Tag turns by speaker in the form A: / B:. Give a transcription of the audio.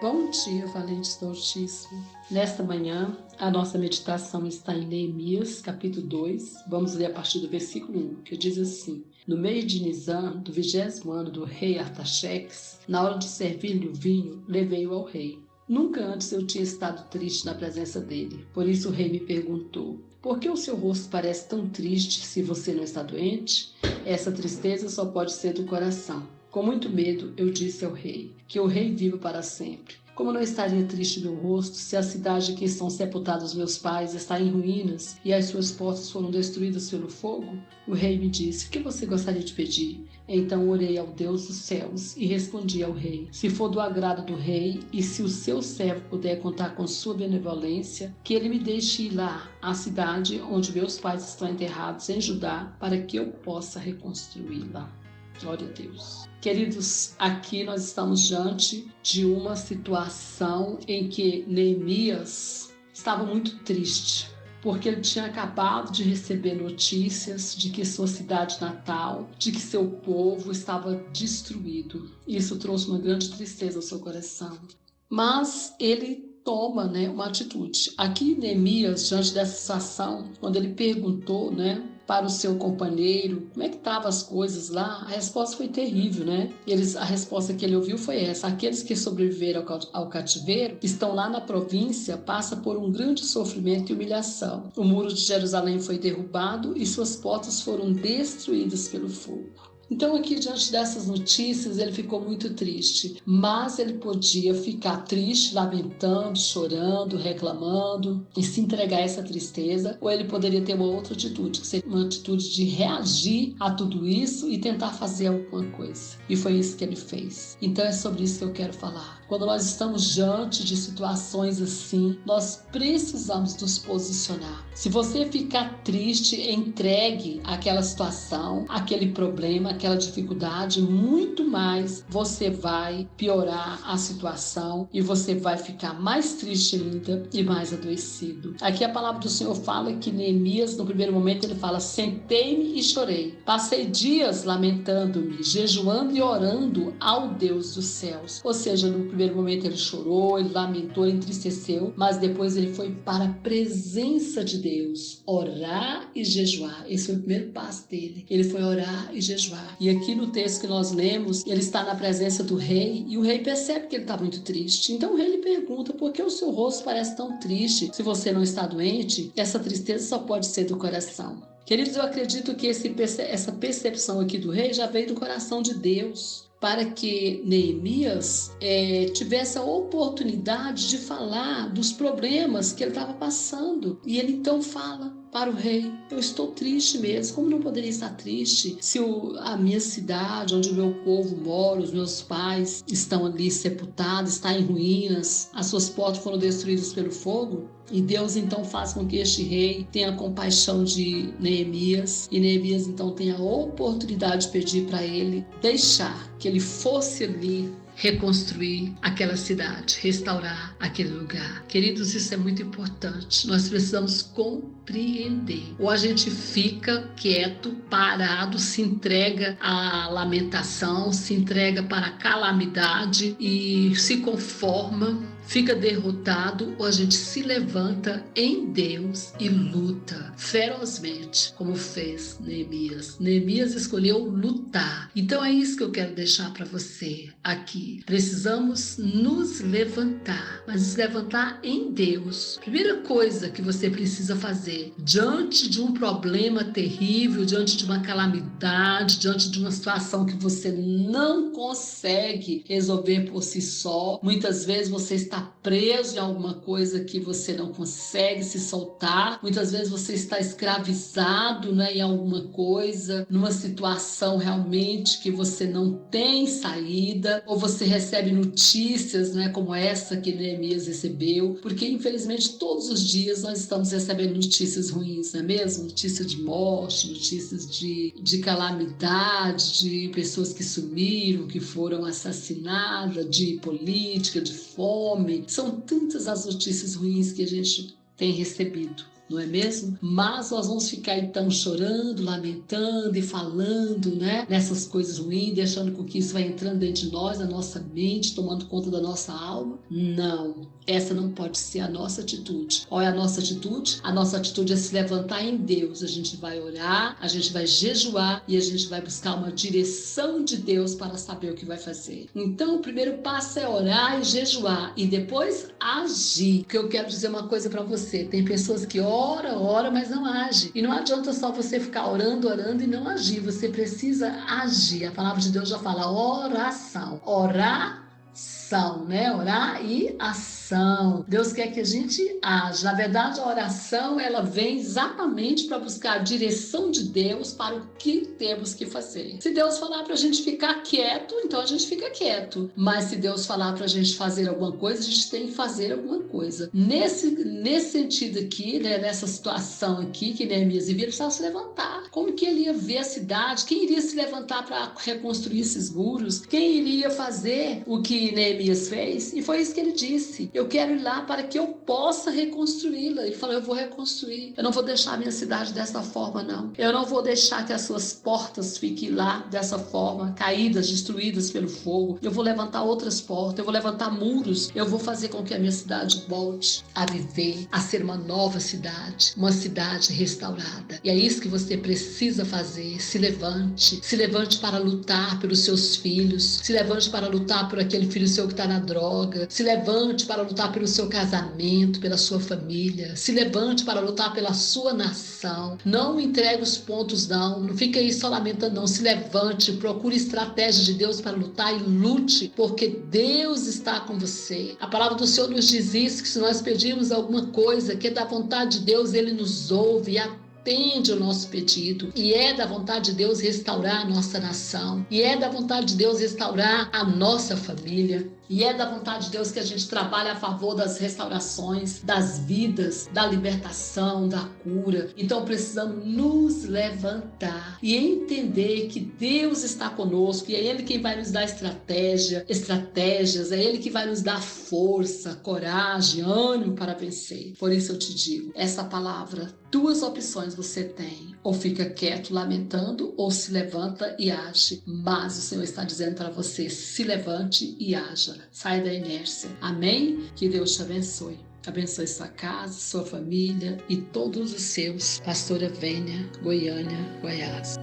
A: Bom dia, valentes do Altíssimo. Nesta manhã, a nossa meditação está em Neemias, capítulo 2. Vamos ler a partir do versículo 1, que diz assim: No mês de Nisan, do 20º ano do rei Artaxerxes, na hora de servir-lhe o vinho, levei-o ao rei. Nunca antes eu tinha estado triste na presença dele. Por isso o rei me perguntou: Por que o seu rosto parece tão triste se você não está doente? Essa tristeza só pode ser do coração. Com muito medo, eu disse ao rei: Que o rei viva para sempre. Como não estaria triste meu rosto se a cidade em que estão sepultados meus pais está em ruínas e as suas portas foram destruídas pelo fogo? O rei me disse: O que você gostaria de pedir? Então orei ao Deus dos céus e respondi ao rei: Se for do agrado do rei e se o seu servo puder contar com sua benevolência, que ele me deixe ir lá, à cidade onde meus pais estão enterrados em Judá, para que eu possa reconstruí-la. Glória a Deus. Queridos, aqui nós estamos diante de uma situação em que Neemias estava muito triste, porque ele tinha acabado de receber notícias de que sua cidade natal, de que seu povo estava destruído. Isso trouxe uma grande tristeza ao seu coração. Mas ele toma uma atitude. Aqui Neemias, diante dessa situação, quando ele perguntou para o seu companheiro como é que estavam as coisas lá, a resposta foi terrível. A resposta que ele ouviu foi essa: aqueles que sobreviveram ao cativeiro estão lá na província, passam por um grande sofrimento e humilhação. O muro de Jerusalém foi derrubado e suas portas foram destruídas pelo fogo. Então aqui, diante dessas notícias, ele ficou muito triste, mas ele podia ficar triste, lamentando, chorando, reclamando e se entregar a essa tristeza, ou ele poderia ter uma outra atitude, que seria uma atitude de reagir a tudo isso e tentar fazer alguma coisa. E foi isso que ele fez. Então é sobre isso que eu quero falar. Quando nós estamos diante de situações assim, nós precisamos nos posicionar. Se você ficar triste, entregue aquela situação, aquele problema, aquela dificuldade, muito mais você vai piorar a situação e você vai ficar mais triste ainda e mais adoecido. Aqui a palavra do Senhor fala que Neemias, no primeiro momento, ele fala: Sentei-me e chorei. Passei dias lamentando-me, jejuando e orando ao Deus dos céus. Ou seja, no primeiro momento ele chorou, ele lamentou, ele entristeceu, mas depois ele foi para a presença de Deus, orar e jejuar. Esse foi o primeiro passo dele. Ele foi orar e jejuar. E aqui no texto que nós lemos, ele está na presença do rei e o rei percebe que ele está muito triste. Então o rei lhe pergunta: por que o seu rosto parece tão triste? Se você não está doente, essa tristeza só pode ser do coração. Queridos, eu acredito que essa percepção aqui do rei já veio do coração de Deus, para que Neemias tivesse a oportunidade de falar dos problemas que ele estava passando. E ele então fala para o rei: eu estou triste mesmo. Como não poderia estar triste se a minha cidade, onde o meu povo mora, os meus pais estão ali sepultados, está em ruínas, as suas portas foram destruídas pelo fogo? E Deus então faz com que este rei tenha compaixão de Neemias, e Neemias então tenha a oportunidade de pedir para ele deixar que ele fosse ali reconstruir aquela cidade, restaurar aquele lugar. Queridos, isso é muito importante. Nós precisamos compreender. Ou a gente fica quieto, parado, se entrega à lamentação, se entrega para a calamidade e se conforma, fica derrotado, ou a gente se levanta em Deus e luta ferozmente, como fez Neemias. Neemias escolheu lutar. Então é isso que eu quero deixar para você aqui. Precisamos nos levantar, mas nos levantar em Deus. Primeira coisa que você precisa fazer diante de um problema terrível, diante de uma calamidade, diante de uma situação que você não consegue resolver por si só. Muitas vezes você está preso em alguma coisa que você não consegue se soltar. Muitas vezes você está escravizado em alguma coisa, numa situação realmente que você não tem saída, ou você recebe notícias como essa que Neemias recebeu, porque infelizmente todos os dias nós estamos recebendo notícias ruins, não é mesmo? Notícias de morte, notícias de calamidade, de pessoas que sumiram, que foram assassinadas, de política, de fome. São tantas as notícias ruins que a gente tem recebido. não é mesmo? Mas nós vamos ficar então chorando, lamentando e falando, né, nessas coisas ruins, deixando com que isso vai entrando dentro de nós, na nossa mente, tomando conta da nossa alma? Não, essa não pode ser a nossa atitude. Qual é a nossa atitude? A nossa atitude é se levantar em Deus. A gente vai orar, a gente vai jejuar e a gente vai buscar uma direção de Deus para saber o que vai fazer. Então, o primeiro passo é orar e jejuar e depois agir. Porque eu quero dizer uma coisa para você: tem pessoas que oram, mas não agem. E não adianta só você ficar orando e não agir. Você precisa agir. A palavra de Deus já fala oração. Oração, né? Orar e ação. Deus quer que a gente age. Na verdade, a oração, ela vem exatamente para buscar a direção de Deus para o que temos que fazer. Se Deus falar para a gente ficar quieto, então a gente fica quieto. Mas se Deus falar para a gente fazer alguma coisa, a gente tem que fazer alguma coisa. Nesse sentido aqui, né, nessa situação aqui que Neemias vivia, ele precisava se levantar. Como que ele ia ver a cidade? Quem iria se levantar para reconstruir esses muros? Quem iria fazer o que Neemias fez? E foi isso que ele disse: eu quero ir lá para que eu possa reconstruí-la. Ele falou: eu vou reconstruir. Eu não vou deixar a minha cidade dessa forma, não. Eu não vou deixar que as suas portas fiquem lá dessa forma, caídas, destruídas pelo fogo. Eu vou levantar outras portas, eu vou levantar muros. Eu vou fazer com que a minha cidade volte a viver, a ser uma nova cidade, uma cidade restaurada. E é isso que você precisa fazer. Se levante para lutar pelos seus filhos, se levante para lutar por aquele filho seu que está na droga, se levante para lutar pelo seu casamento, pela sua família, se levante para lutar pela sua nação. Não entregue os pontos, não fique aí só lamentando, não. Se levante, procure estratégia de Deus para lutar e lute, porque Deus está com você. A palavra do Senhor nos diz isso, que se nós pedirmos alguma coisa que é da vontade de Deus, Ele nos ouve e atende o nosso pedido. E é da vontade de Deus restaurar a nossa nação, e é da vontade de Deus restaurar a nossa família, e é da vontade de Deus que a gente trabalhe a favor das restaurações, das vidas, da libertação, da cura. Então precisamos nos levantar e entender que Deus está conosco, e é Ele quem vai nos dar estratégias, é Ele que vai nos dar força, coragem, ânimo para vencer. Por isso eu te digo, essa palavra, 2 opções você tem: ou fica quieto lamentando, ou se levanta e age. Mas o Senhor está dizendo para você: se levante e haja. Saia da inércia. Amém? Que Deus te abençoe. Abençoe sua casa, sua família e todos os seus. Pastora Vênia, Goiânia, Goiás.